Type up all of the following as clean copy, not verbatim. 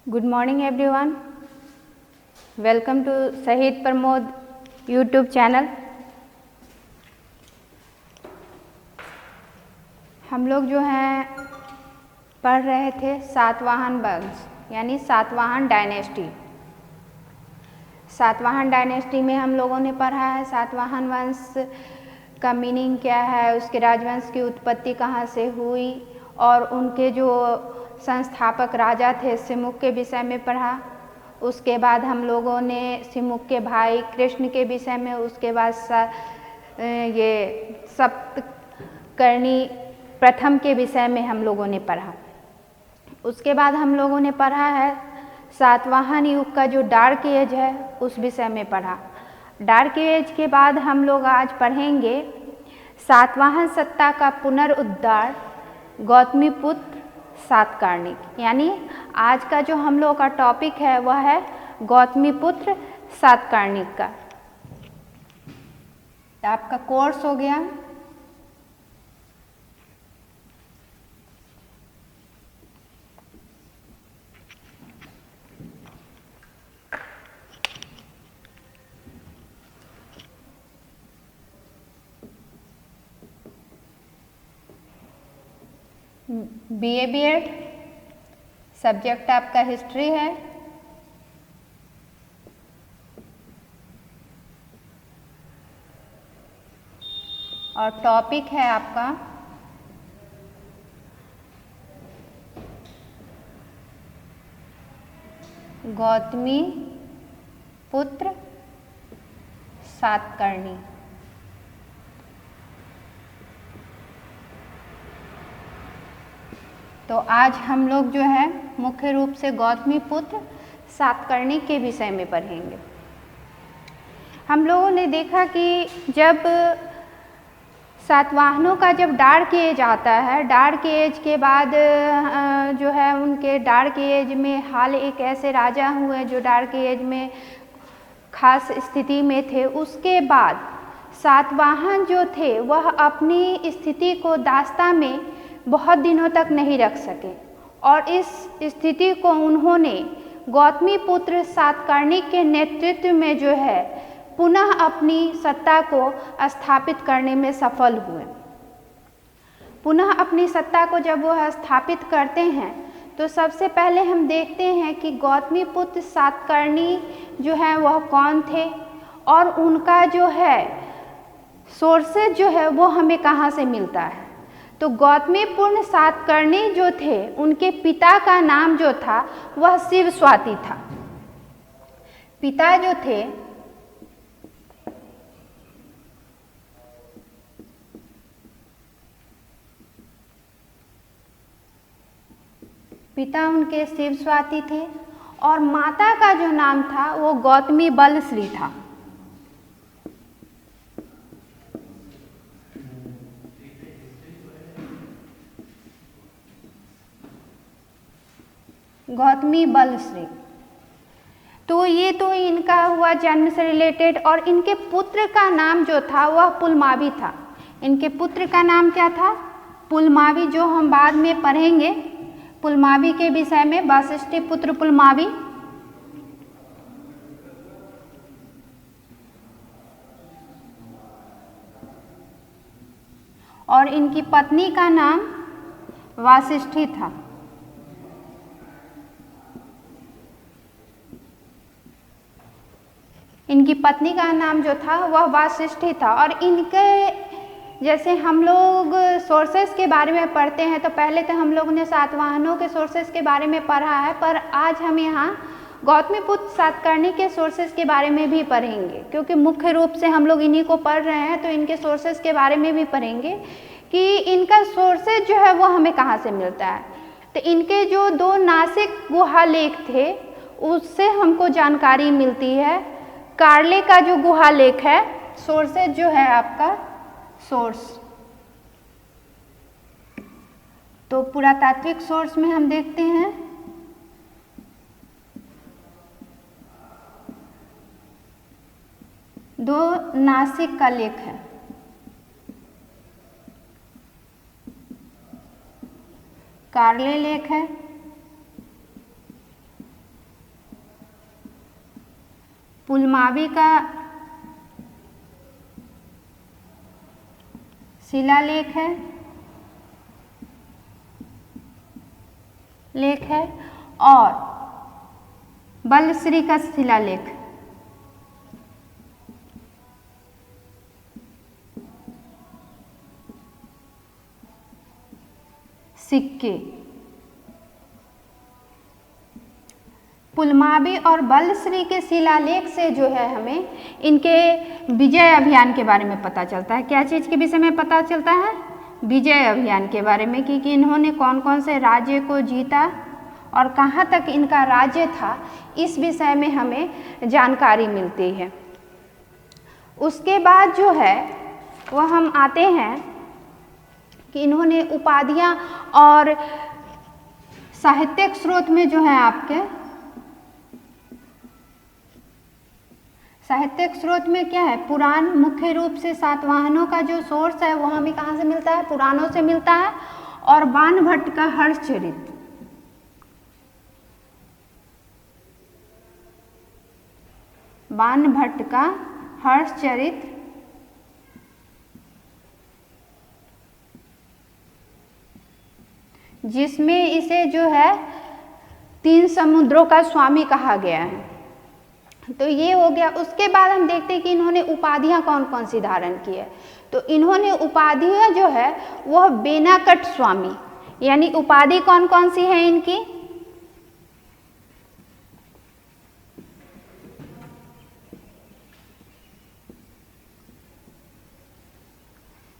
Good morning everyone. Welcome to शहीद Pramod YouTube channel. हम लोग जो हैं पढ़ रहे थे सातवाहन वंश यानी सातवाहन डायनेस्टी। सातवाहन डायनेस्टी में हम लोगों ने पढ़ा है सातवाहन वंश का मीनिंग क्या है, उसके राजवंश की उत्पत्ति कहाँ से हुई और उनके जो संस्थापक राजा थे सिमुक के विषय में पढ़ा। उसके बाद हम लोगों ने सिमुक के भाई कृष्ण के विषय में, उसके बाद ये सप्तकर्णी प्रथम के विषय में हम लोगों ने पढ़ा। उसके बाद हम लोगों ने पढ़ा है सातवाहन युग का जो डार्क एज है उस विषय में पढ़ा। डार्क एज के बाद हम लोग आज पढ़ेंगे सातवाहन सत्ता का पुनरुद्धार गौतमीपुत्र सातकर्णी। यानी आज का जो हम लोग का टॉपिक है वह है गौतमीपुत्र सातकर्णी का। आपका कोर्स हो गया। BA B.Ed सब्जेक्ट आपका हिस्ट्री है और टॉपिक है आपका गौतमी पुत्र सातकर्णी। तो आज हम लोग जो है मुख्य रूप से गौतमीपुत्र सातकर्णी के विषय में पढ़ेंगे। हम लोगों ने देखा कि जब सातवाहनों का जब डार्क एज आता है, डार्क एज के बाद जो है उनके डार्क एज में हाल एक ऐसे राजा हुए जो डार्क एज में खास स्थिति में थे। उसके बाद सातवाहन जो थे वह अपनी स्थिति को दास्ता में बहुत दिनों तक नहीं रख सके और इस स्थिति को उन्होंने गौतमीपुत्र सातकर्णी के नेतृत्व में जो है पुनः अपनी सत्ता को स्थापित करने में सफल हुए। पुनः अपनी सत्ता को जब वह स्थापित करते हैं तो सबसे पहले हम देखते हैं कि गौतमीपुत्र सातकर्णी जो है वह कौन थे और उनका जो है सोर्सेज जो है वो हमें कहाँ से मिलता है। तो गौतमीपुत्र सातकर्णी जो थे उनके पिता का नाम जो था वह शिवस्वाति था। पिता जो थे पिता उनके शिवस्वाति थे और माता का जो नाम था वो गौतमी बलश्री था। गौतमी बलश्री। तो ये तो इनका हुआ जन्म से रिलेटेड। और इनके पुत्र का नाम जो था वह पुलमावी था। इनके पुत्र का नाम क्या था? पुलमावी, जो हम बाद में पढ़ेंगे पुलमावी के विषय में, वाशिष्ठी पुत्र पुलमावी। और इनकी पत्नी का नाम वाशिष्ठी था। इनकी पत्नी का नाम जो था वह वाशिष्ठी था। और इनके जैसे हम लोग सोर्सेस के बारे में पढ़ते हैं तो पहले तो हम लोग ने सातवाहनों के सोर्सेस के बारे में पढ़ा है, पर आज हम यहाँ गौतमीपुत्र सातकर्णी के सोर्सेस के बारे में भी पढ़ेंगे, क्योंकि मुख्य रूप से हम लोग इन्हीं को पढ़ रहे हैं। तो इनके सोर्सेस के बारे में भी पढ़ेंगे कि इनका सोर्सेज जो है वो हमें कहाँ से मिलता है। तो इनके जो 2 नासिक गुहा लेख थे उससे हमको जानकारी मिलती है। कार्ले का जो गुहा लेख है, सोर्सेज जो है आपका सोर्स, तो पुरातात्विक सोर्स में हम देखते हैं दो नासिक का लेख है। कार्ले लेख है पुलमावी का शिलालेख है और बलश्री का शिलालेख। सिक्के पुलमावी और बलश्री के शिलालेख से जो है हमें इनके विजय अभियान के बारे में पता चलता है। क्या चीज़ के विषय में पता चलता है? विजय अभियान के बारे में कि इन्होंने कौन कौन से राज्य को जीता और कहाँ तक इनका राज्य था, इस विषय में हमें जानकारी मिलती है। उसके बाद जो है वह हम आते हैं कि इन्होंने उपाधियाँ और साहित्यिक स्रोत में जो है आपके साहित्यिक स्रोत में क्या है? पुराण मुख्य रूप से सातवाहनों का जो सोर्स है वो हमें कहाँ से मिलता है? पुराणों से मिलता है। और बाणभट्ट का हर्षचरित, बाणभट्ट का हर्षचरित जिसमें इसे जो है 3 समुद्रों का स्वामी कहा गया है। तो ये हो गया। उसके बाद हम देखते हैं कि इन्होंने उपाधियां कौन कौन सी धारण की है। तो इन्होंने उपाधियां जो है वह बेनाकट स्वामी, यानी उपाधि कौन कौन सी है इनकी?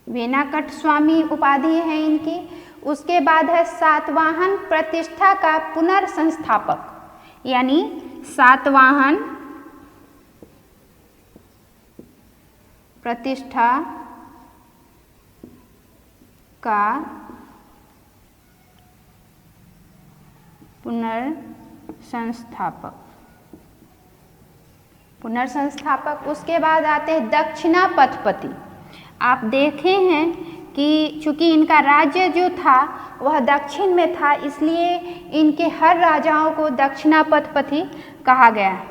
बेनाकट स्वामी उपाधि है इनकी। उसके बाद है सातवाहन प्रतिष्ठा का पुनर्संस्थापक, यानी सातवाहन प्रतिष्ठा का पुनर्संस्थापक। उसके बाद आते हैं दक्षिणा पथपति। आप देखे हैं कि चूंकि इनका राज्य जो था वह दक्षिण में था, इसलिए इनके हर राजाओं को दक्षिणा पथपति कहा गया।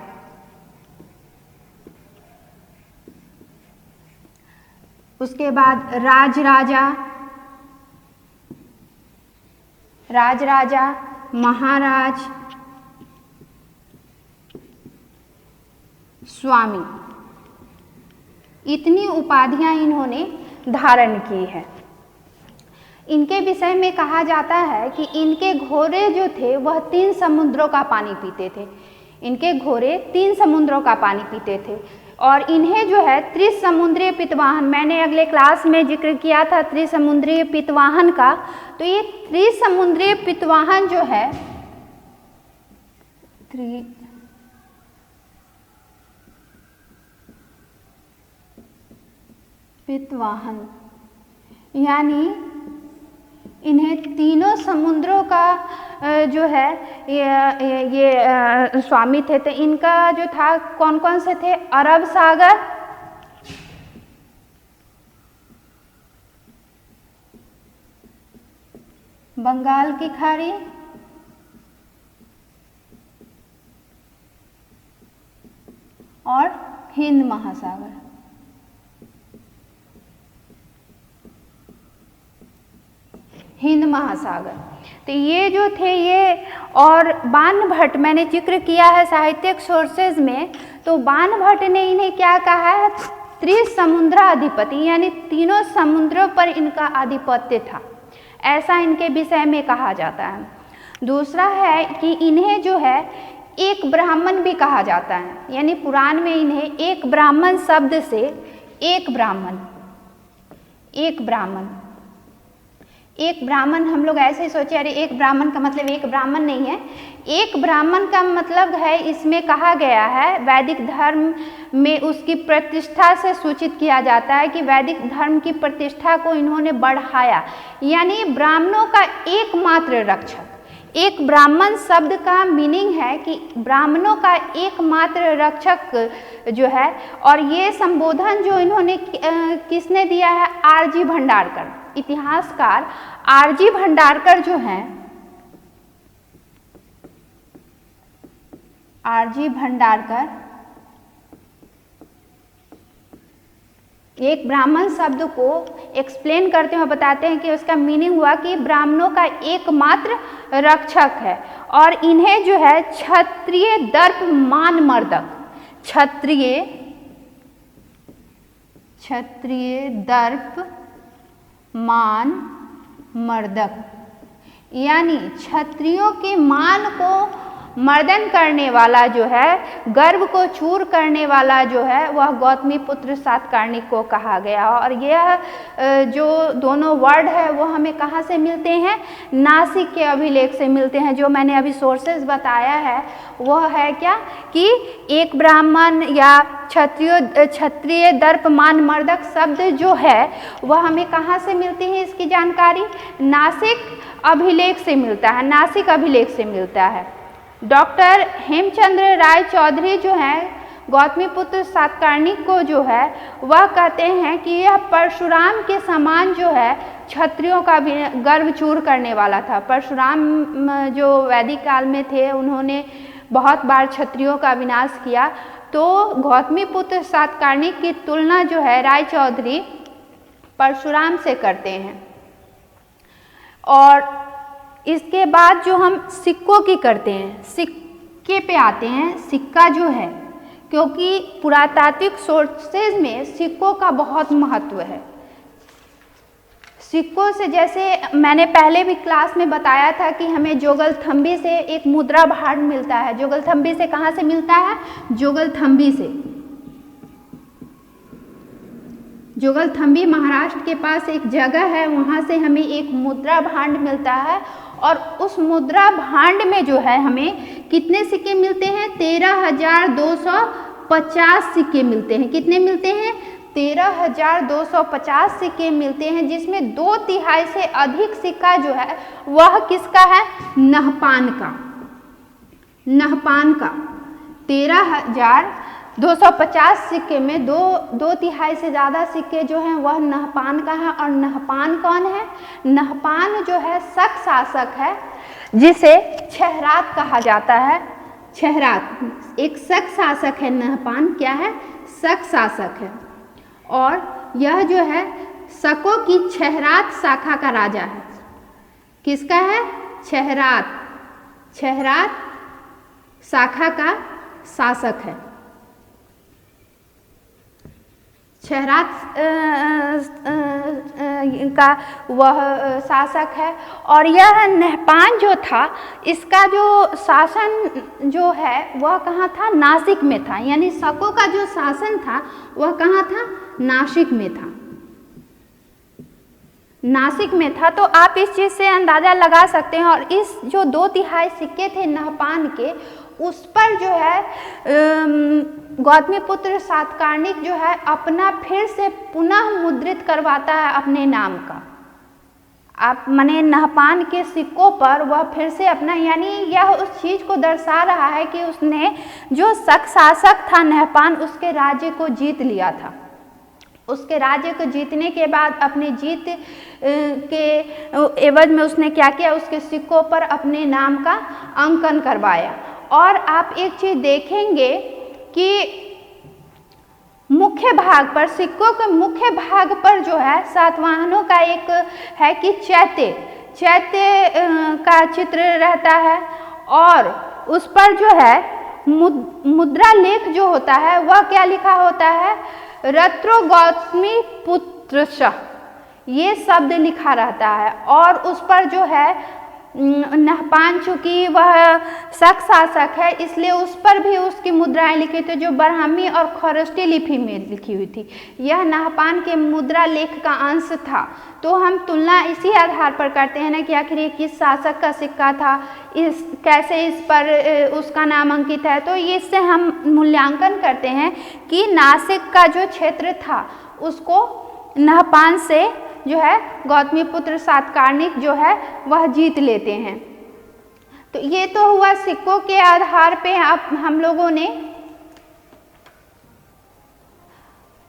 उसके बाद राजराजा, महाराज, स्वामी, इतनी उपाधियां इन्होंने धारण की है। इनके विषय में कहा जाता है कि इनके घोड़े जो थे वह 3 समुद्रों का पानी पीते थे। इनके घोड़े 3 समुद्रों का पानी पीते थे और इन्हें जो है त्रिसमुद्रीय पितवाहन, मैंने अगले क्लास में जिक्र किया था त्रिसमुद्रीय पितवाहन का। तो ये त्रिसमुद्रीय पितवाहन जो है पितवाहन, यानी इन्हें तीनों समुद्रों का जो है ये स्वामी थे। तो इनका जो था कौन कौन से थे? अरब सागर, बंगाल की खाड़ी और हिंद महासागर। हिंद महासागर। तो ये जो थे ये, और बाणभट्ट मैंने जिक्र किया है साहित्यिक सोर्सेज में, तो बाणभट्ट ने इन्हें क्या कहा है? त्रिसमुद्राधिपति, यानी तीनों समुद्रों पर इनका आधिपत्य था, ऐसा इनके विषय में कहा जाता है। दूसरा है कि इन्हें जो है एक ब्राह्मण भी कहा जाता है, यानी पुराण में इन्हें एक ब्राह्मण शब्द से एक ब्राह्मण हम लोग ऐसे ही सोचे अरे एक ब्राह्मण का मतलब एक ब्राह्मण नहीं है। एक ब्राह्मण का मतलब है, इसमें कहा गया है वैदिक धर्म में उसकी प्रतिष्ठा से सूचित किया जाता है कि वैदिक धर्म की प्रतिष्ठा को इन्होंने बढ़ाया, यानी ब्राह्मणों का एकमात्र रक्षक। एक ब्राह्मण शब्द का मीनिंग है कि ब्राह्मणों का एकमात्र रक्षक जो है। और ये संबोधन जो इन्होंने किसने दिया है? आरजी भंडारकर, इतिहासकार आरजी भंडारकर जो हैं, आरजी भंडारकर एक ब्राह्मण शब्द को एक्सप्लेन करते हैं, बताते हैं कि उसका मीनिंग हुआ कि ब्राह्मणों का एकमात्र रक्षक है और इन्हें जो है क्षत्रिय दर्प मान मर्दक, क्षत्रिय दर्प मान मर्दक, यानी क्षत्रियों के मान को मर्दन करने वाला जो है, गर्व को चूर करने वाला जो है, वह गौतमीपुत्र सातकर्णी को कहा गया। और यह जो दोनों वर्ड है वो हमें कहाँ से मिलते हैं? नासिक के अभिलेख से मिलते हैं। जो मैंने अभी सोर्सेज बताया है वह है क्या कि एक ब्राह्मण या क्षत्रिय दर्प मान मर्दक शब्द जो है वह हमें कहाँ से मिलती है? इसकी जानकारी नासिक अभिलेख से मिलता है, नासिक अभिलेख से मिलता है। डॉक्टर हेमचंद्र राय चौधरी जो हैं गौतमीपुत्र सातकर्णी को जो है वह कहते हैं कि यह परशुराम के समान जो है क्षत्रियों का भी गर्व चूर करने वाला था। परशुराम जो वैदिक काल में थे उन्होंने बहुत बार क्षत्रियों का विनाश किया, तो गौतमीपुत्र सातकर्णी की तुलना जो है राय चौधरी परशुराम से करते हैं। और इसके बाद जो हम सिक्कों की करते हैं, सिक्के पे आते हैं। सिक्का जो है, क्योंकि पुरातात्विक सोर्सेज में सिक्कों का बहुत महत्व है। सिक्कों से, जैसे मैंने पहले भी क्लास में बताया था कि हमें जोगलथंबी से एक मुद्रा भांड मिलता है। जोगलथंबी से कहाँ से मिलता है? जोगलथंबी से। जोगलथंबी महाराष्ट्र के पास एक जगह है, वहाँ से हमें एक मुद्रा भांड मिलता है और उस मुद्रा भांड में जो है हमें कितने सिक्के मिलते हैं? 13,250 सिक्के मिलते हैं। कितने मिलते हैं? 13,250 सिक्के मिलते हैं, जिसमें 2/3 से अधिक सिक्का जो है वह किसका है? नहपान का। नहपान का 13,250 सिक्के में 2/3 से ज़्यादा सिक्के जो हैं वह नहपान का है। और नहपान कौन है? नहपान जो है शक शासक है, जिसे छहरात कहा जाता है। छहरात एक शक शासक है। नहपान क्या है? शक शासक है। और यह जो है शकों की छहरात शाखा का राजा है। किसका है? छहरात। छहरात शाखा का शासक है। छहरात का वह शासक है। और यह नहपान जो था, इसका जो शासन जो है वह कहाँ था? नासिक में था। यानी शकों का जो शासन था वह कहाँ था? नासिक में था। नासिक में था। तो आप इस चीज़ से अंदाज़ा लगा सकते हैं। और इस जो 2/3 सिक्के थे नहपान के, उस पर जो है गौतमीपुत्र सातकर्णी जो है अपना फिर से पुनः मुद्रित करवाता है अपने नाम का। आप माने नहपान के सिक्कों पर वह फिर से अपना, यानी यह उस चीज़ को दर्शा रहा है कि उसने जो शक शासक था नहपान, उसके राज्य को जीत लिया था। उसके राज्य को जीतने के बाद अपने जीत के एवज में उसने क्या किया? उसके सिक्कों पर अपने नाम का अंकन करवाया। और आप एक चीज़ देखेंगे कि मुख्य भाग पर, सिक्कों के मुख्य भाग पर जो है सातवाहनों का एक है कि चैत्य का चित्र रहता है। और उस पर जो है मुद्रा लेख जो होता है वह क्या लिखा होता है? रत्रो गौतमी पुत्रश, ये शब्द लिखा रहता है। और उस पर जो है नहपान, चूँकि वह शक शासक है इसलिए उस पर भी उसकी मुद्राएं लिखी थी जो ब्राह्मी और खरोष्टी लिपि में लिखी हुई थी। यह नहपान के मुद्रा लेख का अंश था। तो हम तुलना इसी आधार पर करते हैं ना कि आखिर ये किस शासक का सिक्का था, कैसे इस पर उसका नाम अंकित है। तो इससे हम मूल्यांकन करते हैं कि नासिक का जो क्षेत्र था उसको नहपान से जो है गौतमीपुत्र सातकर्णी जो है वह जीत लेते हैं। तो ये तो हुआ सिक्कों के आधार पे आप हम लोगों ने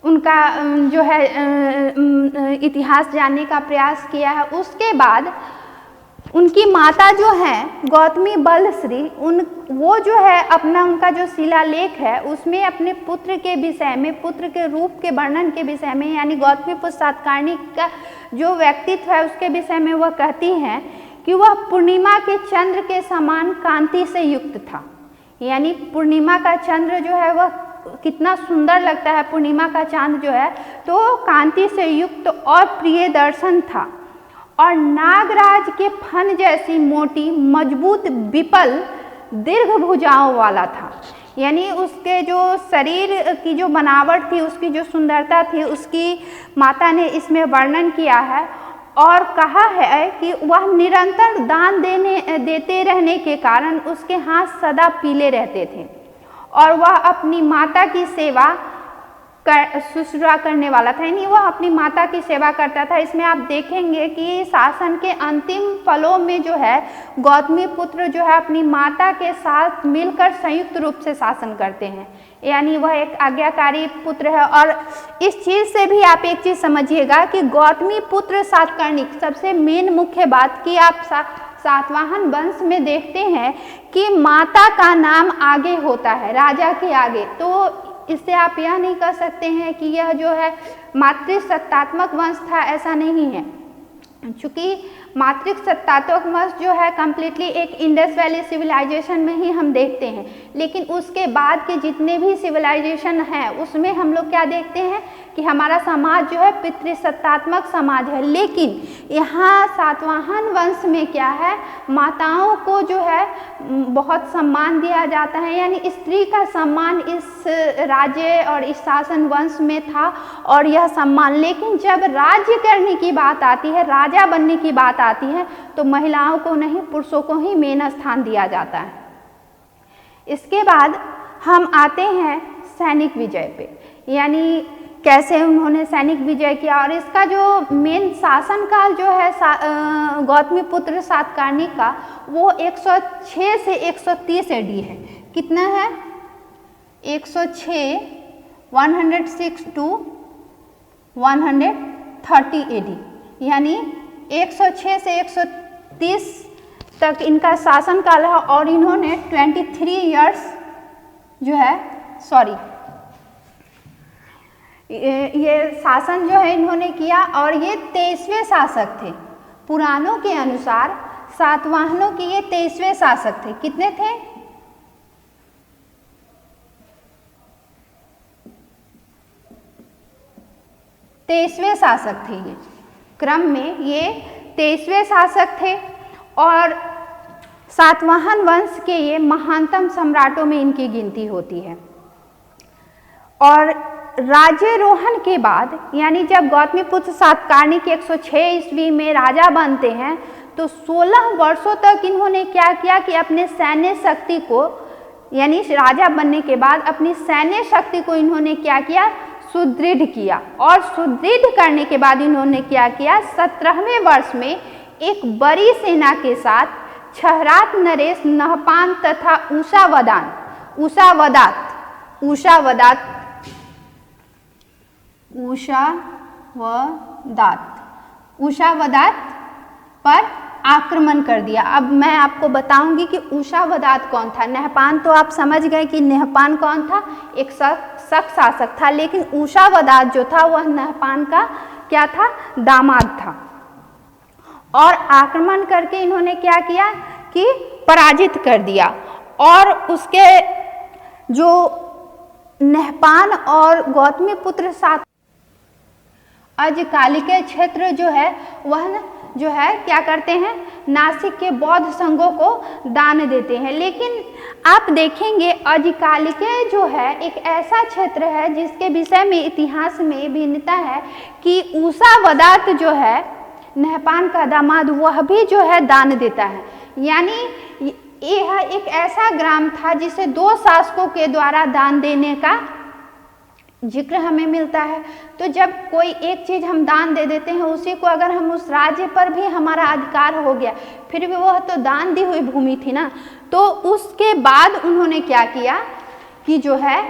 उनका जो है इतिहास जानने का प्रयास किया है। उसके बाद उनकी माता जो हैं गौतमी बलश्री, वो जो है अपना उनका जो शिलालेख है उसमें अपने पुत्र के विषय में, पुत्र के रूप के वर्णन के विषय में, यानी गौतमीपुत्र सातकर्णी का जो व्यक्तित्व है उसके विषय में वह कहती हैं कि वह पूर्णिमा के चंद्र के समान कांति से युक्त था। यानी पूर्णिमा का चंद्र जो है वह कितना सुंदर लगता है, पूर्णिमा का चांद जो है, तो कांति से युक्त और प्रिय दर्शन था, और नागराज के फन जैसी मोटी मजबूत विपल दीर्घ भुजाओं वाला था। यानी उसके जो शरीर की जो बनावट थी, उसकी जो सुंदरता थी, उसकी माता ने इसमें वर्णन किया है और कहा है कि वह निरंतर दान देते रहने के कारण उसके हाथ सदा पीले रहते थे और वह अपनी माता की सेवा शुश्रूषा करने वाला था, यानी वह अपनी माता की सेवा करता था। इसमें आप देखेंगे कि शासन के अंतिम पलों में जो है गौतमीपुत्र जो है अपनी माता के साथ मिलकर संयुक्त रूप से शासन करते हैं, यानी वह एक आज्ञाकारी पुत्र है। और इस चीज़ से भी आप एक चीज़ समझिएगा कि गौतमीपुत्र सातकर्णी, सबसे मेन मुख्य बात कि आप सातवाहन वंश में देखते हैं कि माता का नाम आगे होता है राजा के आगे, तो इससे आप यह नहीं कह सकते हैं कि यह जो है मातृसत्तात्मक वंश था, ऐसा नहीं है। चूँकि मातृसत्तात्मक वंश जो है कम्प्लीटली एक इंडस वैली सिविलाइजेशन में ही हम देखते हैं, लेकिन उसके बाद के जितने भी सिविलाइजेशन हैं उसमें हम लोग क्या देखते हैं कि हमारा समाज जो है पितृसत्तात्मक समाज है। लेकिन यहाँ सातवाहन वंश में क्या है, माताओं को जो है बहुत सम्मान दिया जाता है, यानी स्त्री का सम्मान इस राज्य और इस शासन वंश में था और यह सम्मान। लेकिन जब राज्य करने की बात आती है, राजा बनने की बात आती है, तो महिलाओं को नहीं, पुरुषों को ही मेन स्थान दिया जाता है। इसके बाद हम आते हैं सैनिक विजय पे, यानी कैसे उन्होंने सैनिक विजय किया। और इसका जो मेन शासनकाल जो है गौतमीपुत्र सातकर्णी का, वो 106 से 130 AD है। कितना है? 106 टू 130 AD, यानी 106 से 130 तक इनका शासनकाल है। और इन्होंने 23 ईयर्स जो है, सॉरी, ये शासन जो है इन्होंने किया और ये 23वें शासक थे। पुराणों के अनुसार सातवाहनों के ये 23वें शासक थे। कितने थे? 23वें शासक थे। ये क्रम में ये 23वें शासक थे और सातवाहन वंश के ये महानतम सम्राटों में इनकी गिनती होती है। और राज्यारोहण के बाद, यानी जब गौतमीपुत्र सातकर्णी के 106 ईस्वी में राजा बनते हैं, तो 16 वर्षों तक इन्होंने क्या किया कि अपने सैन्य शक्ति को, यानी राजा बनने के बाद अपनी सैन्य शक्ति को इन्होंने क्या किया, सुदृढ़ किया। और सुदृढ़ करने के बाद इन्होंने क्या किया, 17वें वर्ष में एक बड़ी सेना के साथ छहरात नरेश, नहपान तथा उषावदात पर आक्रमण कर दिया। अब मैं आपको बताऊंगी कि उषावदात कौन था। नहपान तो आप समझ गए कि नहपान कौन था, एक शक शासक था, लेकिन उषावदात जो था वह नहपान का क्या था, दामाद था। और आक्रमण करके इन्होंने क्या किया कि पराजित कर दिया। और उसके जो नहपान और गौतमीपुत्र साथ अजकालिके क्षेत्र जो है वह जो है क्या करते हैं, नासिक के बौद्ध संघों को दान देते हैं। लेकिन आप देखेंगे अजकालिके जो है एक ऐसा क्षेत्र है जिसके विषय में इतिहास में भिन्नता है कि उषावदात जो है नहपान का दामाद, वह भी जो है दान देता है। यानी यह एक ऐसा ग्राम था जिसे 2 शासकों के द्वारा दान देने का जिक्र हमें मिलता है। तो जब कोई एक चीज़ हम दान दे देते हैं, उसी को अगर हम उस राज्य पर भी हमारा अधिकार हो गया, फिर भी वह तो दान दी हुई भूमि थी ना। तो उसके बाद उन्होंने क्या किया कि जो है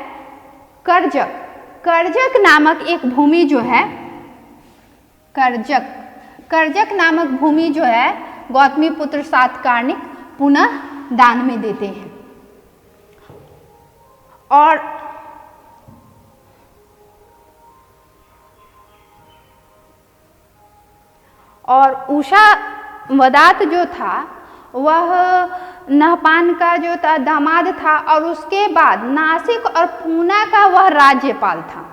करजक नामक एक भूमि जो है, करजक नामक भूमि जो है गौतमीपुत्र सातकर्णी पुनः दान में देते हैं। और उषावदात जो था वह नहपान का जो दामाद था और उसके बाद नासिक और पूना का वह राज्यपाल था।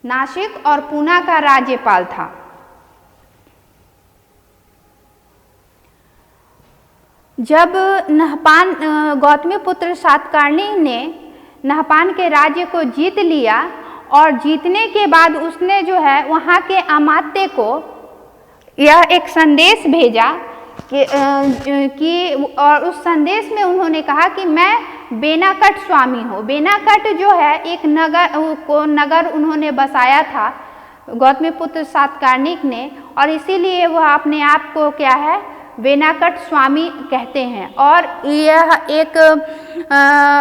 नासिक और पूना का राज्यपाल था। जब नहपान गौतमीपुत्र सातकर्णी ने नहपान के राज्य को जीत लिया और जीतने के बाद उसने जो है वहाँ के अमात्य को यह एक संदेश भेजा कि और उस संदेश में उन्होंने कहा कि मैं बेनाकट स्वामी हूँ। बेनाकट जो है एक नगर उन्होंने बसाया था गौतमीपुत्र सातकर्णी ने, और इसीलिए वह अपने आप को क्या है बेनाकट स्वामी कहते हैं। और यह एक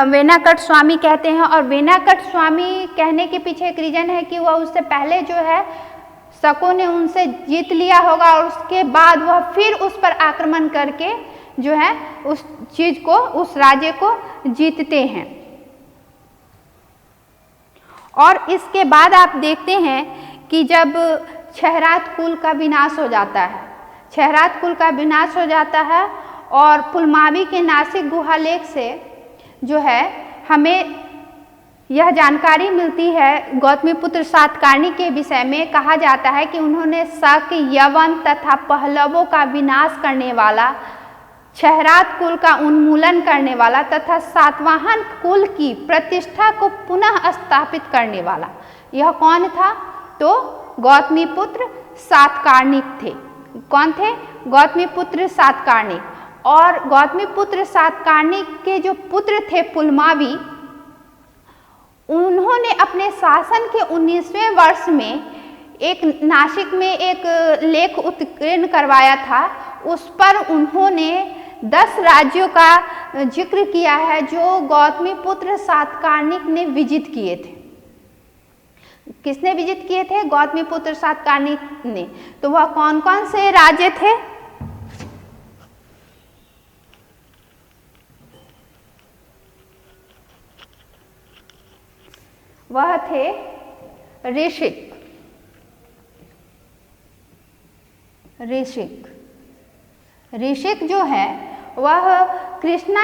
बेनाकट स्वामी कहते हैं, और बेनाकट स्वामी कहने के पीछे एक रीजन है कि वह उससे पहले जो है शकों ने उनसे जीत लिया होगा और उसके बाद वह फिर उस पर आक्रमण करके जो है उस चीज को, उस राज्य को जीतते हैं। और इसके बाद आप देखते हैं कि जब छहरात कुल का विनाश हो जाता है, छहरात कुल का विनाश हो जाता है और पुलमावी के नासिक गुहालेख से जो है हमें यह जानकारी मिलती है गौतमीपुत्र सातकर्णी के विषय में। कहा जाता है कि उन्होंने शक, यवन तथा पहलवों का विनाश करने वाला, छहरात कुल का उन्मूलन करने वाला तथा सातवाहन कुल की प्रतिष्ठा को पुनः स्थापित करने वाला यह कौन था? तो गौतमीपुत्र सातकर्णी थे। कौन थे? गौतमीपुत्र सातकर्णी। और गौतमीपुत्र सातकर्णी के जो पुत्र थे पुलमावी, उन्होंने अपने शासन के 19वें वर्ष में एक नासिक में एक लेख उत्कीर्ण करवाया था। उस पर उन्होंने 10 राज्यों का जिक्र किया है जो गौतमीपुत्र सातकर्णी ने विजित किए थे। किसने विजित किए थे? गौतमीपुत्र सातकर्णी ने। तो वह कौन कौन से राज्य थे? वह थे ऋषिक, ऋषिक जो है वह कृष्णा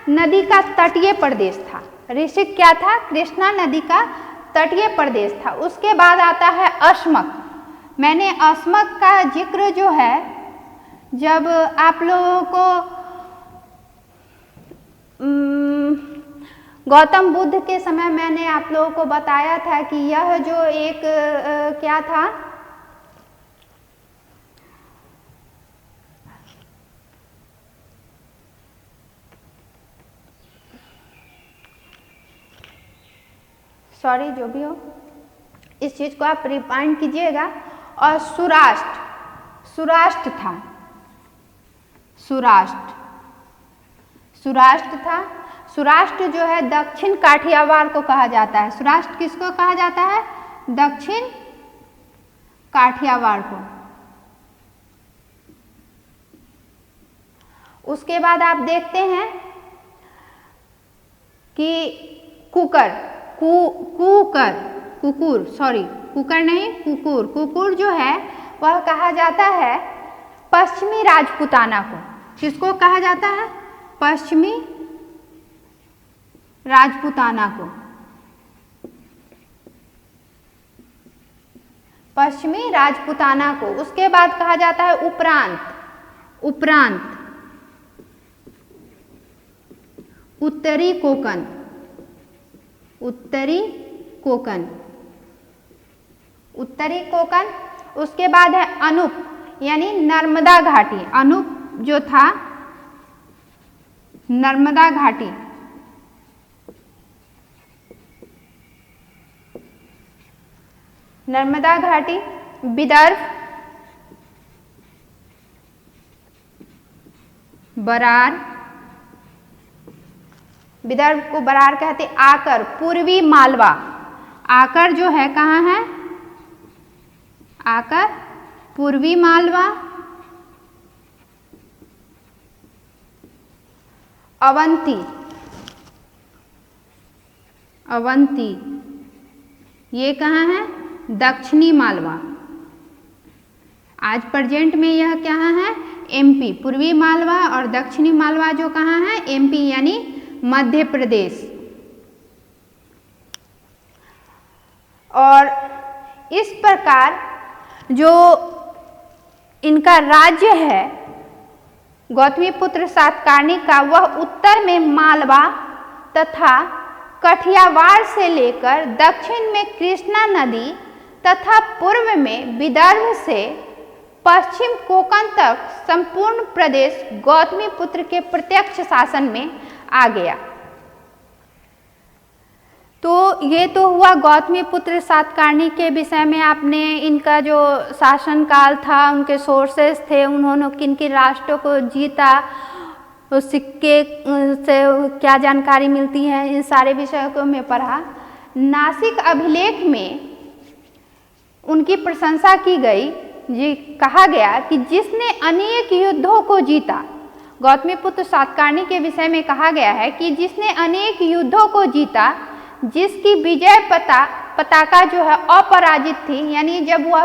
नदी का तटीय प्रदेश था। ऋषिक क्या था? कृष्णा नदी का तटीय प्रदेश था। उसके बाद आता है अश्मक। मैंने अश्मक का जिक्र जो है जब आप लोगों को गौतम बुद्ध के समय मैंने आप लोगों को बताया था कि यह जो एक क्या था, सॉरी जो भी हो, इस चीज को आप रिमाइंड कीजिएगा। और सुराष्ट्र था, सुराष्ट्र था। सुराष्ट्र जो है दक्षिण काठियावाड़ को कहा जाता है। सुराष्ट्र किसको कहा जाता है? दक्षिण काठियावाड़ को। उसके बाद आप देखते हैं कि कुकुर जो है वह कहा जाता है पश्चिमी राजपूताना को। किसको कहा जाता है? पश्चिमी राजपूताना को। पश्चिमी राजपूताना को। उसके बाद कहा जाता है उपरांत उत्तरी कोकण। उसके बाद है अनूप यानी नर्मदा घाटी। अनूप जो था नर्मदा घाटी। नर्मदा घाटी, विदर्भ, बरार, विदर्भ को बरार कहते। आकर, पूर्वी मालवा। आकर जो है कहाँ है? आकर पूर्वी मालवा। अवंती, अवंती ये कहाँ है? दक्षिणी मालवा। आज प्रेजेंट में यह कहाँ है? एमपी। पूर्वी मालवा और दक्षिणी मालवा जो कहाँ है? एमपी यानी मध्य प्रदेश। और इस प्रकार जो इनका राज्य है गौतमीपुत्र सातकर्णी का, वह उत्तर में मालवा तथा कठियावाड़ से लेकर दक्षिण में कृष्णा नदी तथा पूर्व में विदर्भ से पश्चिम कोंकण तक संपूर्ण प्रदेश गौतमीपुत्र के प्रत्यक्ष शासन में आ गया। तो ये तो हुआ गौतमीपुत्र सातकर्णी के विषय में। आपने इनका जो शासनकाल था, उनके सोर्सेस थे, उन्होंने किन किन राष्ट्रों को जीता, उस सिक्के से क्या जानकारी मिलती है, इन सारे विषयों को मैं पढ़ा। नासिक अभिलेख में उनकी प्रशंसा की गई, जी कहा गया कि जिसने अनेक युद्धों को जीता। गौतमीपुत्र सातकर्णी के विषय में कहा गया है कि जिसने अनेक युद्धों को जीता, जिसकी विजय पताका जो है अपराजित थी, यानी जब वह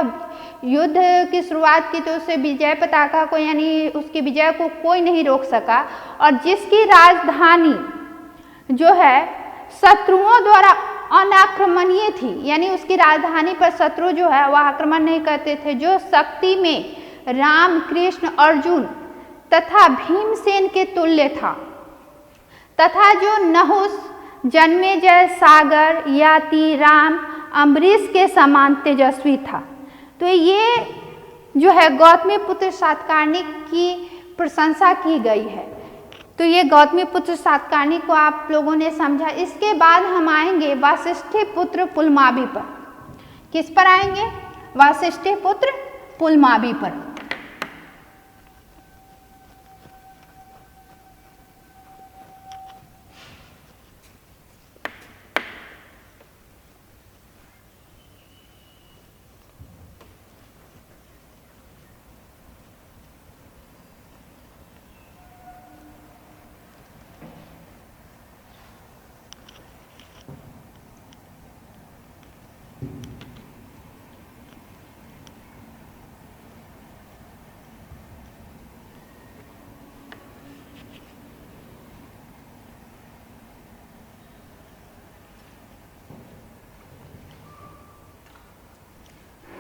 युद्ध की शुरुआत की तो उससे विजय पताका को, यानी उसकी विजय को कोई नहीं रोक सका, और जिसकी राजधानी जो है शत्रुओं द्वारा अनाक्रमणीय थी, यानी उसकी राजधानी पर शत्रु जो है वह आक्रमण नहीं करते थे, जो शक्ति में राम, कृष्ण, अर्जुन तथा भीमसेन के तुल्य था, तथा जो नहुस, जन्मेजय, सागर, याति, राम, अम्बरीश के समान तेजस्वी था। तो ये जो है गौतमीपुत्र सातकर्णी की प्रशंसा की गई है। तो ये गौतमीपुत्र सातकर्णी को आप लोगों ने समझा। इसके बाद हम आएंगे वासिष्ठिपुत्र पुलमावी पर। किस पर आएंगे? वासिष्ठिपुत्र पुलमावी पर।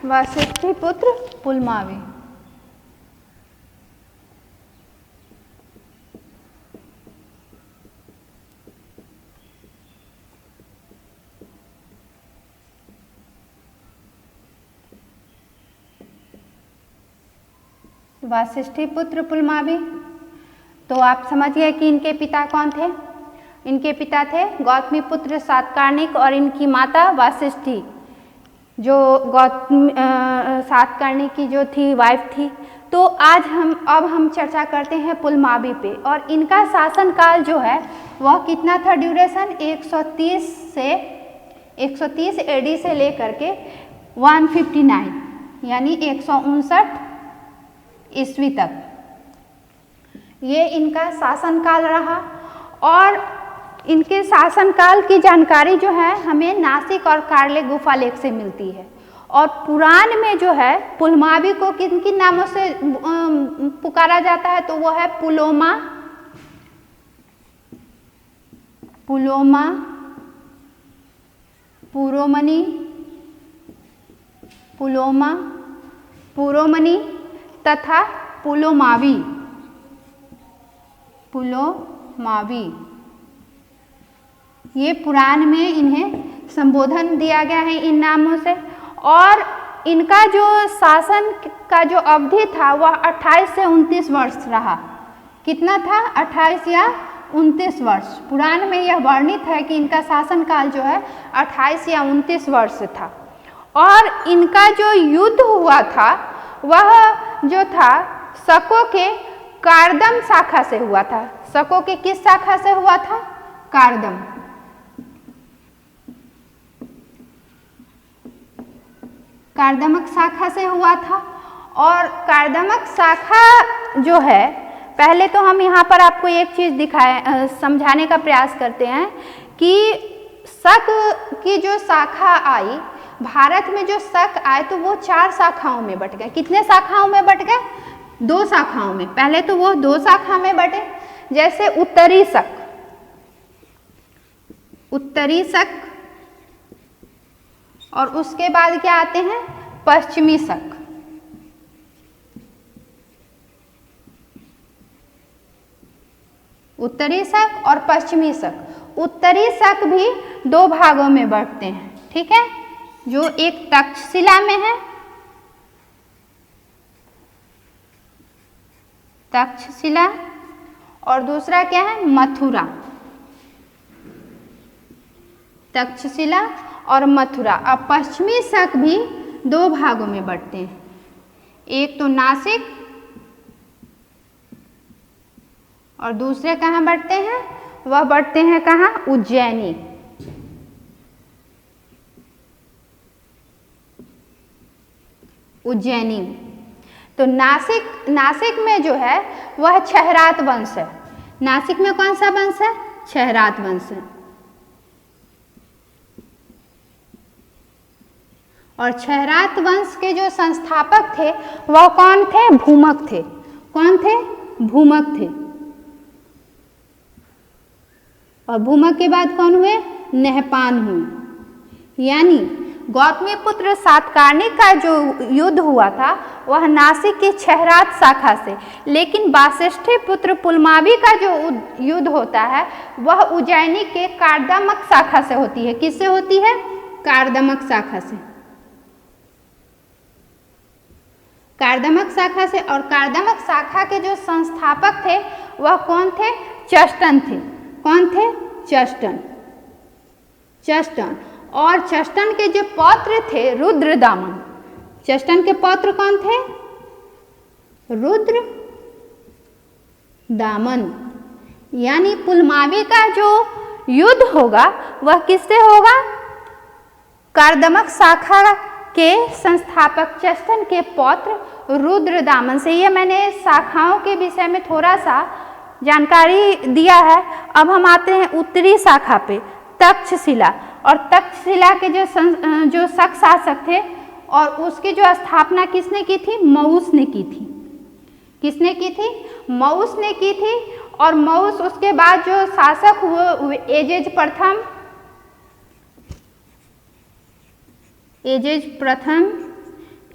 वासिष्ठिपुत्र पुलमावी। वासिष्ठिपुत्र पुलमावी, तो आप समझिए कि इनके पिता कौन थे। इनके पिता थे गौतमीपुत्र सातकर्णी और इनकी माता वासिष्ठी, जो सातकर्णी की जो थी वाइफ थी। तो आज हम चर्चा करते हैं पुलमावी पे। और इनका शासनकाल जो है वह कितना था? ड्यूरेशन 130 एडी से लेकर के 159 यानी 159 ईस्वी तक ये इनका शासनकाल रहा। और इनके शासनकाल की जानकारी जो है हमें नासिक और कार्ले गुफा लेख से मिलती है। और पुराण में जो है पुलमावी को किन किन नामों से पुकारा जाता है? तो वो है पुलोमा, पुलोमा, पुरोमणि, पुलोमा, पुरोमणि तथा पुलोमावी, पुलोमावी। ये पुराण में इन्हें संबोधन दिया गया है इन नामों से। और इनका जो शासन का जो अवधि था वह 28 से 29 वर्ष रहा। कितना था? 28 या 29 वर्ष। पुराण में यह वर्णित है कि इनका शासनकाल जो है 28 या 29 वर्ष था। और इनका जो युद्ध हुआ था वह जो था शकों के कार्दम शाखा से हुआ था। शकों के किस शाखा से हुआ था? कार्दम। कार्दमक शाखा से हुआ था। और कार्दमक शाखा जो है पहले तो हम यहाँ पर आपको एक चीज़ समझाने का प्रयास करते हैं कि शक की जो शाखा आई, भारत में जो शक आए तो वो 4 शाखाओं में बट गए। कितने शाखाओं में बट गए? 2 शाखाओं में। पहले तो वो 2 शाखा में बटे, जैसे उत्तरी शक, उत्तरी शक, और उसके बाद क्या आते हैं? पश्चिमी शक। उत्तरी शक और पश्चिमी शक। उत्तरी शक भी 2 भागों में बंटते हैं, ठीक है, जो एक तक्षशिला में है, तक्षशिला, और दूसरा क्या है? मथुरा। तक्षशिला और मथुरा। अब पश्चिमी शक भी 2 भागों में बंटते हैं, एक तो नासिक और दूसरे कहाँ बढ़ते हैं? वह बढ़ते हैं कहाँ? उज्जैनी। उज्जैनी। तो नासिक में जो है वह क्षहरात वंश है। नासिक में कौन सा वंश है? क्षहरात वंश है। और क्षहरात वंश के जो संस्थापक थे वह कौन थे? भूमक थे। कौन थे? भूमक थे। और भूमक के बाद कौन हुए? नहपान हुए। यानी गौतमीपुत्र सातकर्णी का जो युद्ध हुआ था वह नासिक की क्षहरात शाखा से, लेकिन वासिष्ठी पुत्र पुलमावी का जो युद्ध होता है वह उज्जैनी के कार्दमक शाखा से होती है। किससे होती है? कार्दमक शाखा से। कार्दमक शाखा से। और कार्दमक शाखा के जो संस्थापक थे वह कौन थे? चष्टन थे। कौन थे? चष्टन। चष्टन। और चष्टन के जो पौत्र थे रुद्रदामन। चष्टन के पौत्र कौन थे? रुद्र दामन। यानी पुलमावी का जो युद्ध होगा वह किससे होगा? कार्दमक शाखा के संस्थापक चष्टन के पौत्र रुद्रदामन से। ये मैंने शाखाओं के विषय में थोड़ा सा जानकारी दिया है। अब हम आते हैं उत्तरी शाखा पे, तक्षशिला। और तक्षशिला के जो शक शासक थे और उसकी जो स्थापना किसने की थी? मऊस ने की थी। किसने की थी? मऊस ने की थी। और मऊस उसके बाद जो शासक हुए एजेज प्रथम, एजेज प्रथम,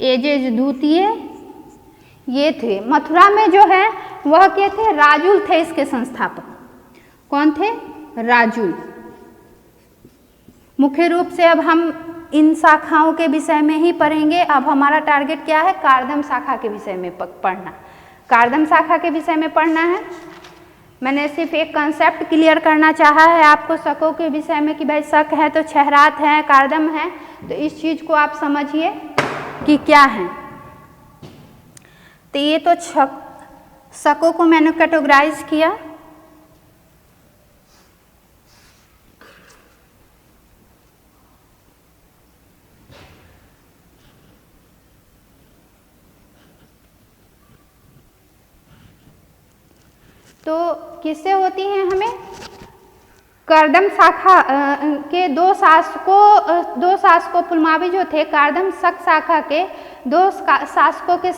एजेज द्वितीय, ये थे। मथुरा में जो है वह क्या थे? राजुल थे इसके संस्थापक। कौन थे? राजुल। मुख्य रूप से अब हम इन शाखाओं के विषय में ही पढ़ेंगे। अब हमारा टारगेट क्या है? कार्दम शाखा के विषय में पढ़ना। कार्दम शाखा के विषय में पढ़ना है। मैंने सिर्फ एक कंसेप्ट क्लियर करना चाहा है आपको शकों के विषय में कि भाई शक है तो क्षहरात है, कार्दम है, तो इस चीज को आप समझिए कि क्या है। तो ये तो शकों को मैंने कैटेगराइज किया। तो किससे होती हैं? हमें कार्दम शाखा के 2 शासकों पुलमावी जो थे कार्दम शक शाखा के 2 शासकों के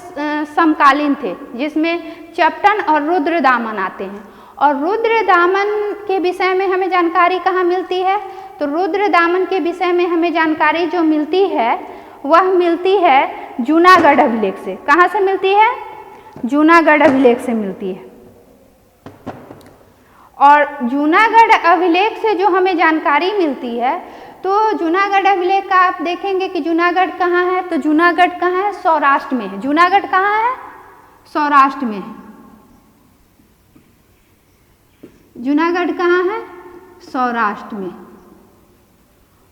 समकालीन थे, जिसमें चपटन और रुद्रदामन आते हैं। और रुद्रदामन के विषय में हमें जानकारी कहाँ मिलती है? तो रुद्रदामन के विषय में हमें जानकारी जो मिलती है वह मिलती है जूनागढ़ अभिलेख से। कहाँ से मिलती है? जूनागढ़ अभिलेख से मिलती है। और जूनागढ़ अभिलेख से जो हमें जानकारी मिलती है, तो जूनागढ़ अभिलेख का आप देखेंगे कि जूनागढ़ कहाँ है? तो जूनागढ़ कहाँ है? सौराष्ट्र में है। जूनागढ़ कहाँ है? सौराष्ट्र में है। जूनागढ़ कहाँ है? सौराष्ट्र में।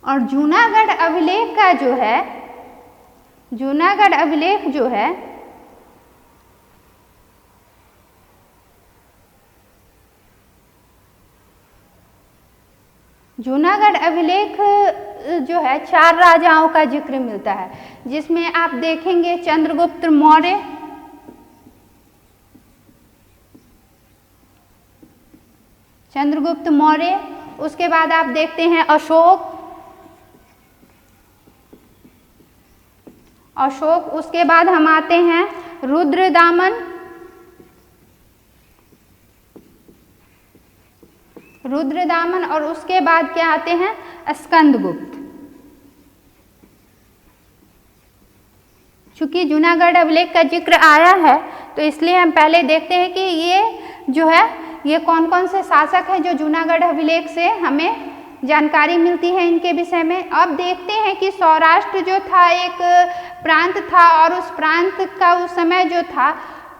और जूनागढ़ अभिलेख का जो है, जूनागढ़ अभिलेख जो है जूनागढ़ अभिलेख जो है 4 राजाओं का जिक्र मिलता है, जिसमें आप देखेंगे चंद्रगुप्त मौर्य, चंद्रगुप्त मौर्य। उसके बाद आप देखते हैं अशोक, उसके बाद हम आते हैं रुद्रदामन, और उसके बाद क्या आते हैं स्कंदगुप्त। चूंकि जूनागढ़ अभिलेख का जिक्र आया है तो इसलिए हम पहले देखते हैं कि ये जो है ये कौन कौन से शासक हैं जो जूनागढ़ अभिलेख से हमें जानकारी मिलती है इनके विषय में। अब देखते हैं कि सौराष्ट्र जो था एक प्रांत था और उस प्रांत का उस समय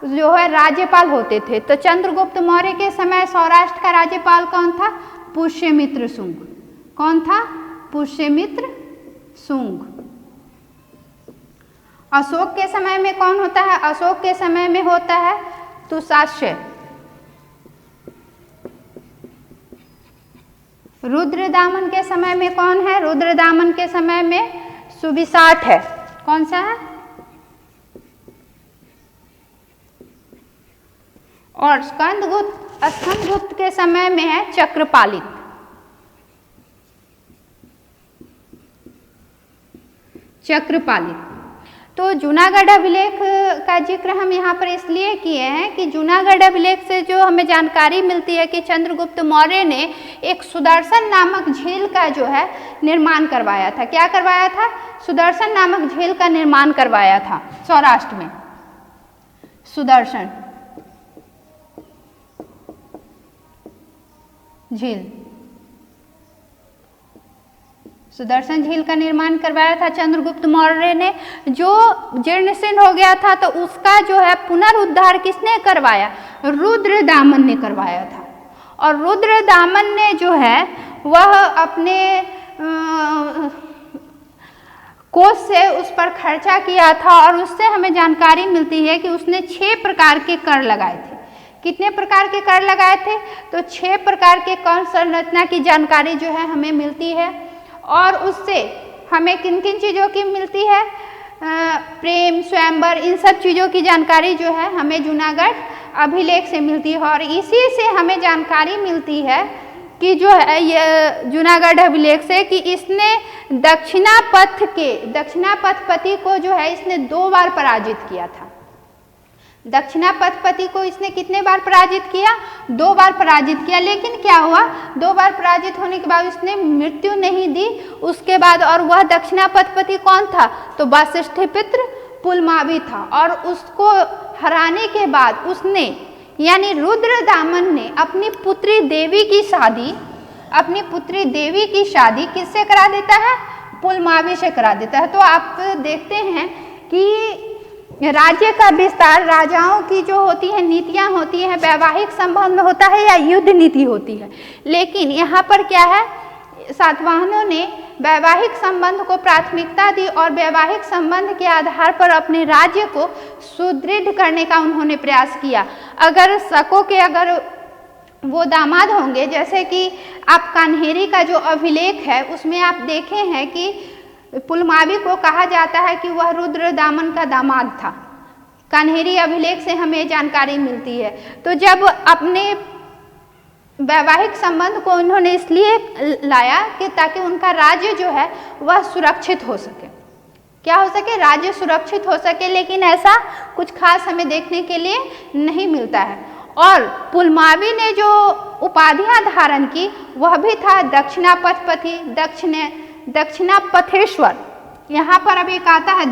जो है राज्यपाल होते थे। तो चंद्रगुप्त मौर्य के समय सौराष्ट्र का राज्यपाल कौन था? पुष्यमित्र शुंग। कौन था? पुष्यमित्र शुंग। अशोक के समय में कौन होता है? अशोक के समय में होता है तुसाश्य। रुद्रदामन के समय में कौन है? रुद्रदामन के समय में सुविशाठ है। कौन सा है? और स्कंदगुप्त के समय में है चक्रपालित। तो जूनागढ़ अभिलेख का जिक्र हम यहाँ पर इसलिए किए हैं कि जूनागढ़ अभिलेख से जो हमें जानकारी मिलती है कि चंद्रगुप्त मौर्य ने एक सुदर्शन नामक झील का जो है निर्माण करवाया था। क्या करवाया था? सुदर्शन नामक झील का निर्माण करवाया था सौराष्ट्र में। सुदर्शन झील का निर्माण करवाया था चंद्रगुप्त मौर्य ने। जो जीर्ण हो गया था तो उसका जो है पुनरुद्धार किसने करवाया? रुद्रदामन ने करवाया था। और रुद्रदामन ने जो है वह अपने कोष से उस पर खर्चा किया था और उससे हमें जानकारी मिलती है कि उसने 6 प्रकार के कर लगाए थे। कितने प्रकार के कर लगाए थे? तो 6 प्रकार के कर संरचना की जानकारी जो है हमें मिलती है। और उससे हमें किन किन चीज़ों की मिलती है? प्रेम, स्वयंवर, इन सब चीज़ों की जानकारी जो है हमें जूनागढ़ अभिलेख से मिलती है। और इसी से हमें जानकारी मिलती है कि जो है ये जूनागढ़ अभिलेख से कि इसने दक्षिणापथपति को जो है इसने 2 बार पराजित किया था। दक्षिणापथपति को इसने कितने बार पराजित किया? 2 बार पराजित किया। लेकिन क्या हुआ? 2 बार पराजित होने के बाद उसने मृत्यु नहीं दी उसके बाद। और वह दक्षिणापथपति कौन था? तो वशिष्ठिपुत्र पुलमावी था। और उसको हराने के बाद उसने यानी रुद्रदामन ने अपनी पुत्री देवी की शादी किससे करा देता है? पुलमावी से करा देता है। तो आप देखते हैं कि राज्य का विस्तार राजाओं की जो होती है नीतियां होती हैं, वैवाहिक संबंध होता है या युद्ध नीति होती है। लेकिन यहाँ पर क्या है? सातवाहनों ने वैवाहिक संबंध को प्राथमिकता दी और वैवाहिक संबंध के आधार पर अपने राज्य को सुदृढ़ करने का उन्होंने प्रयास किया। अगर शकों के वो दामाद होंगे, जैसे कि आप कान्हेरी का जो अभिलेख है उसमें आप देखे हैं कि पुलमावी को कहा जाता है कि वह रुद्रदामन का दामाद था। कान्हेरी अभिलेख से हमें जानकारी मिलती है। तो जब अपने वैवाहिक संबंध को उन्होंने इसलिए लाया कि ताकि उनका राज्य जो है वह सुरक्षित हो सके। क्या हो सके? राज्य सुरक्षित हो सके। लेकिन ऐसा कुछ खास हमें देखने के लिए नहीं मिलता है। और पुलमावी ने जो उपाधियां धारण की वह भी था दक्षिणापथपति, दक्षिणापथेश्वर। यहाँ पर अब एक आता है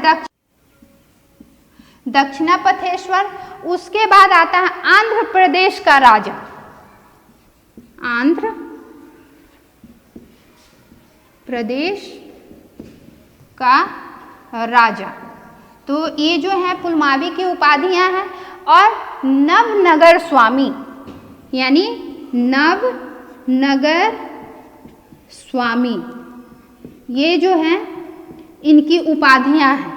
दक्षिणापथेश्वर। उसके बाद आता है आंध्र प्रदेश का राजा, आंध्र प्रदेश का राजा। तो ये जो है पुलमावी की उपाधियां हैं। और नवनगर स्वामी यानी नवनगर स्वामी, ये जो हैं इनकी उपाधियां हैं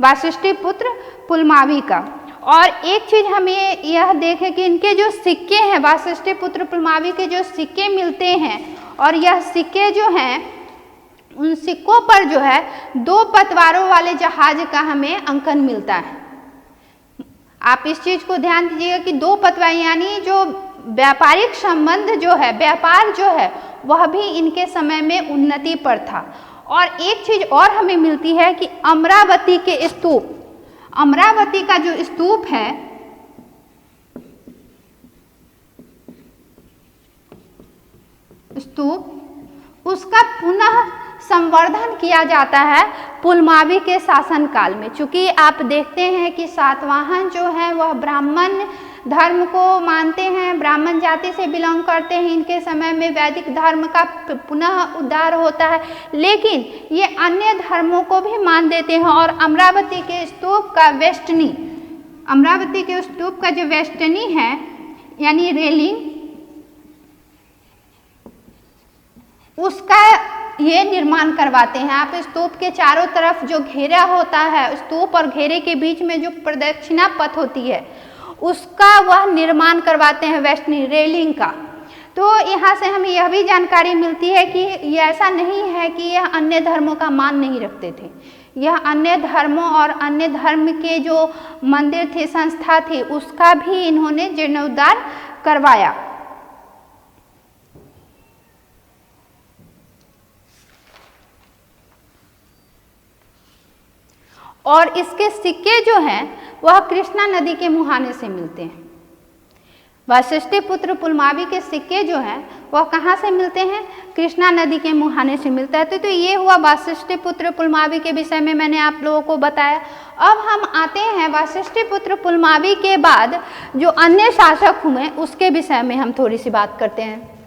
वशिष्ठिपुत्र पुलमावी का। और एक चीज हमें यह देखें कि इनके जो सिक्के हैं, वशिष्ठिपुत्र पुलमावी के जो सिक्के मिलते हैं, और यह सिक्के जो हैं उन सिक्कों पर जो है 2 पतवारों वाले जहाज का हमें अंकन मिलता है। आप इस चीज को ध्यान दीजिएगा कि 2 पतवार यानी जो व्यापारिक संबंध जो है, व्यापार जो है वह भी इनके समय में उन्नति पर था। और एक चीज और हमें मिलती है कि अमरावती के स्तूप, अमरावती का जो स्तूप है स्तूप उसका पुनः संवर्धन किया जाता है पुलमावी के शासनकाल में। चूंकि आप देखते हैं कि सातवाहन जो है वह ब्राह्मण धर्म को मानते हैं, ब्राह्मण जाति से बिलोंग करते हैं, इनके समय में वैदिक धर्म का पुनः उद्धार होता है, लेकिन ये अन्य धर्मों को भी मान देते हैं। और अमरावती के स्तूप का वेस्टनी, अमरावती के स्तूप का जो वेस्टनी है यानी रेलिंग, उसका ये निर्माण करवाते हैं। आप स्तूप के चारों तरफ जो घेरा होता है, स्तूप और घेरे के बीच में जो प्रदक्षिणा पथ होती है उसका वह निर्माण करवाते हैं, वेस्टनी रेलिंग का। तो यहाँ से हमें यह भी जानकारी मिलती है कि ये ऐसा नहीं है कि यह अन्य धर्मों का मान नहीं रखते थे, यह अन्य धर्मों और अन्य धर्म के जो मंदिर थे, संस्था थी, उसका भी इन्होंने जीर्णोद्धार करवाया। और इसके सिक्के जो हैं वह कृष्णा नदी के मुहाने से मिलते हैं। वशिष्ठपुत्र पुलमावी के सिक्के जो हैं वह कहाँ से मिलते हैं? कृष्णा नदी के मुहाने से मिलता है। तो ये हुआ वशिष्ठपुत्र पुलमावी के विषय में मैंने आप लोगों को बताया। अब हम आते हैं वशिष्ठपुत्र पुलमावी के बाद जो अन्य शासक हुए उसके विषय में हम थोड़ी सी बात करते हैं।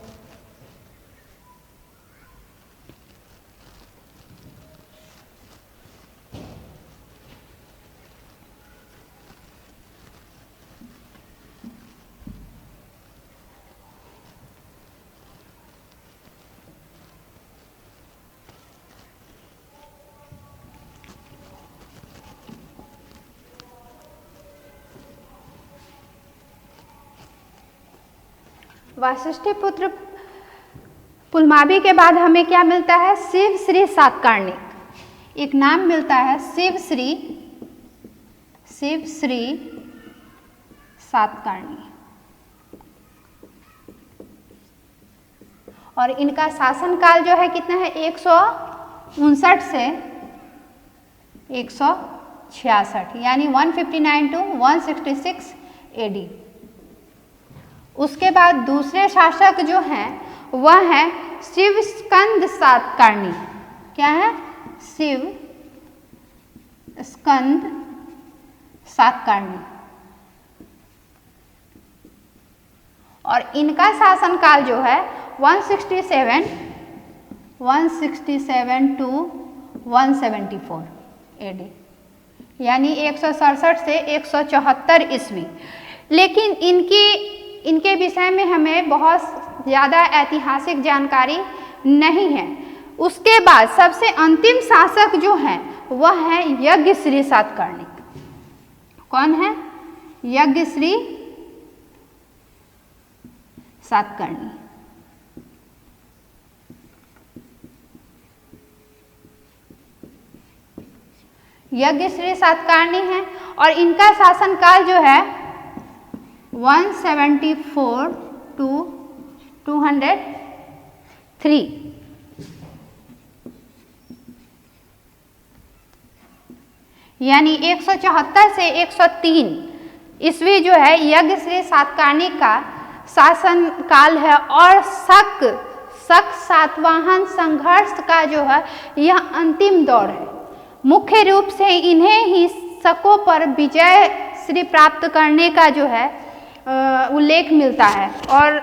वशिष्ठपुत्र पुलमावी के बाद हमें क्या मिलता है? शिव श्री सातकर्णी, एक नाम मिलता है शिव श्री सातकर्णी। और इनका शासनकाल जो है कितना है? 159 से 166 यानी 159 टू 166 AD। उसके बाद दूसरे शासक जो हैं वह है शिव स्कंद सातकर्णी। क्या है? शिव स्कंद सातकर्णी। और इनका शासनकाल जो है 167 टू 174 AD यानी 167 से 174 ईस्वी। लेकिन इनके विषय में हमें बहुत ज़्यादा ऐतिहासिक जानकारी नहीं है। उसके बाद सबसे अंतिम शासक जो हैं वह है यज्ञश्री सातकर्णी। कौन है? यज्ञश्री सातकर्णी। यज्ञश्री सातकर्णी है और इनका शासनकाल जो है 174 टू 203 यानी 174 से 103 ईस्वी जो है यज्ञश्री सातकर्णी का शासन काल है। और शक सातवाहन संघर्ष का जो है यह अंतिम दौर है। मुख्य रूप से इन्हें ही शकों पर विजय श्री प्राप्त करने का जो है उल्लेख मिलता है और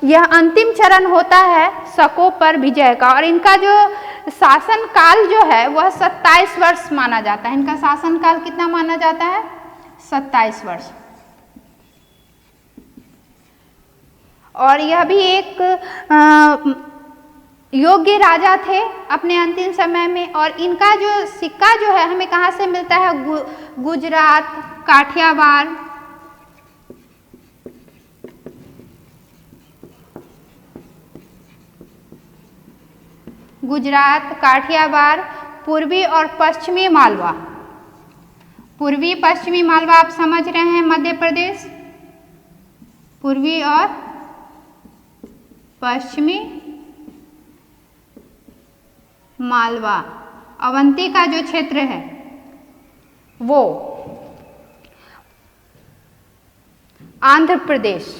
यह अंतिम चरण होता है शकों पर विजय का। और इनका जो शासन काल जो है वह 27 वर्ष माना जाता है। इनका शासन काल कितना माना जाता है? 27 वर्ष। और यह भी एक योग्य राजा थे अपने अंतिम समय में। और इनका जो सिक्का जो है हमें कहाँ से मिलता है? गुजरात, काठियावाड़, पूर्वी और पश्चिमी मालवा। पूर्वी पश्चिमी मालवा आप समझ रहे हैं, मध्य प्रदेश, पूर्वी और पश्चिमी मालवा अवंती का जो क्षेत्र है वो आंध्र प्रदेश,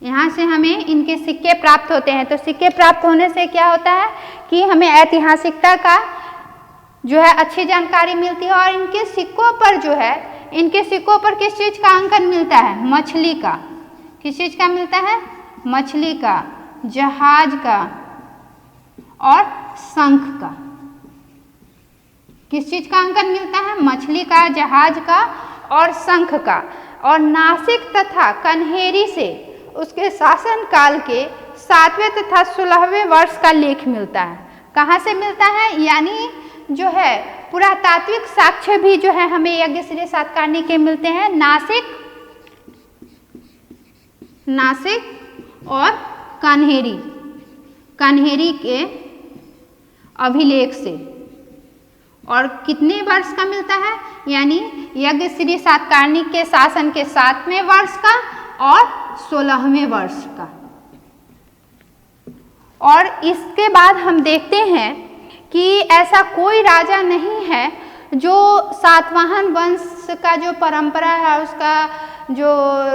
यहाँ से हमें इनके सिक्के प्राप्त होते हैं। तो सिक्के प्राप्त होने से क्या होता है कि हमें ऐतिहासिकता का जो है अच्छी जानकारी मिलती है। और इनके सिक्कों पर जो है, इनके सिक्कों पर किस चीज़ का अंकन मिलता है? मछली का। किस चीज़ का मिलता है? मछली का, जहाज का और शंख का। किस चीज़ का अंकन मिलता है? मछली का, जहाज का और शंख का। और नासिक तथा कन्हेरी से उसके शासनकाल के 7वें तथा 16वें वर्ष का लेख मिलता है। कहाँ से मिलता है? यानी जो है पुरातात्विक साक्ष्य भी जो है हमें यज्ञश्री सातकर्णी के मिलते हैं, नासिक और कन्हेरी के अभिलेख से। और कितने वर्ष का मिलता है? यानी यज्ञश्री सातकर्णी के शासन के 7वें वर्ष का और 16वें वर्ष का। और इसके बाद हम देखते हैं कि ऐसा कोई राजा नहीं है जो सातवाहन वंश का जो परंपरा है, उसका जो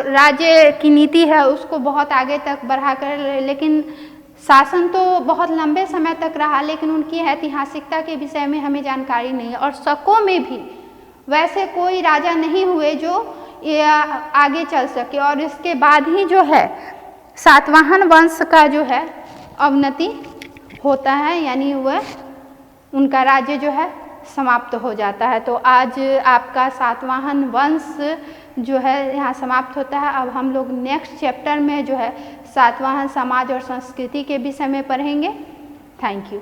राज्य की नीति है उसको बहुत आगे तक बढ़ाकर, लेकिन शासन तो बहुत लंबे समय तक रहा, लेकिन उनकी ऐतिहासिकता के विषय में हमें जानकारी नहीं है। और शकों में भी वैसे कोई राजा नहीं हुए जो आगे चल सके। और इसके बाद ही जो है सातवाहन वंश का जो है अवनति होता है, यानी वह उनका राज्य जो है समाप्त हो जाता है। तो आज आपका सातवाहन वंश जो है यहाँ समाप्त होता है। अब हम लोग नेक्स्ट चैप्टर में जो है सातवाहन समाज और संस्कृति के विषय में पढ़ेंगे। Thank you.